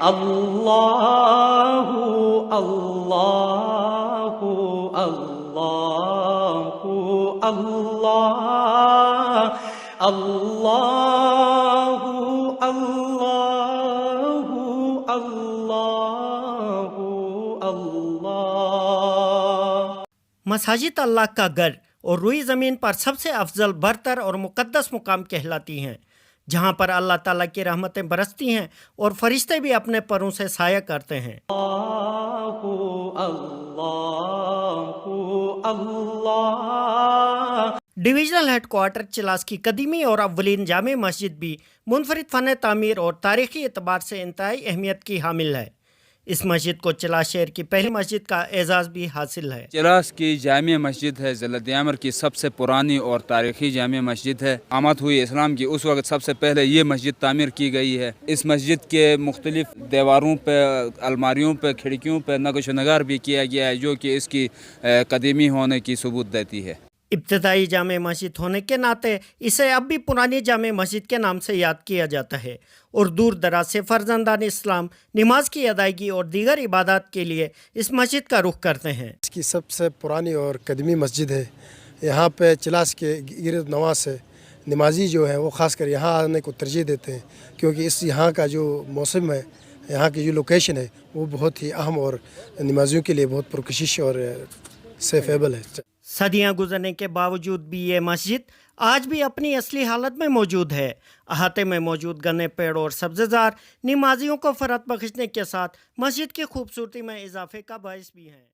اللہ اللہ اللہ اللہ اللہ اللہ اللہ اللہ۔ مساجد اللہ کا گھر اور روئی زمین پر سب سے افضل، برتر اور مقدس مقام کہلاتی ہیں، جہاں پر اللہ تعالیٰ کی رحمتیں برستی ہیں اور فرشتے بھی اپنے پروں سے سایہ کرتے ہیں۔ ڈویژنل ہیڈ کوارٹر چلاس کی قدیمی اور اولین جامع مسجد بھی منفرد فن تعمیر اور تاریخی اعتبار سے انتہائی اہمیت کی حامل ہے۔ اس مسجد کو چلاس شہر کی پہلی مسجد کا اعزاز بھی حاصل ہے۔ چلاس کی جامع مسجد ہے، ضلع دیامر کی سب سے پرانی اور تاریخی جامع مسجد ہے۔ آمد ہوئی اسلام کی اس وقت سب سے پہلے یہ مسجد تعمیر کی گئی ہے۔ اس مسجد کے مختلف دیواروں پہ، الماریوں پہ، کھڑکیوں پہ نقش و نگار بھی کیا گیا ہے، جو کہ اس کی قدیمی ہونے کی ثبوت دیتی ہے۔ ابتدائی جامع مسجد ہونے کے ناطے اسے اب بھی پرانی جامع مسجد کے نام سے یاد کیا جاتا ہے، اور دور دراز سے فرزندان اسلام نماز کی ادائیگی اور دیگر عبادات کے لیے اس مسجد کا رخ کرتے ہیں۔ اس کی سب سے پرانی اور قدیمی مسجد ہے۔ یہاں پہ چلاس کے گرد نواح سے نمازی جو ہیں وہ خاص کر یہاں آنے کو ترجیح دیتے ہیں، کیونکہ یہاں کا جو موسم ہے، یہاں کی جو لوکیشن ہے، وہ بہت ہی اہم اور نمازیوں کے لیے بہت پرکشش اور سیفیبل ہے۔ صدیاں گزرنے کے باوجود بھی یہ مسجد آج بھی اپنی اصلی حالت میں موجود ہے۔ احاطے میں موجود گھنے پیڑ اور سبززار نمازیوں کو فرحت بخشنے کے ساتھ مسجد کی خوبصورتی میں اضافے کا باعث بھی ہیں۔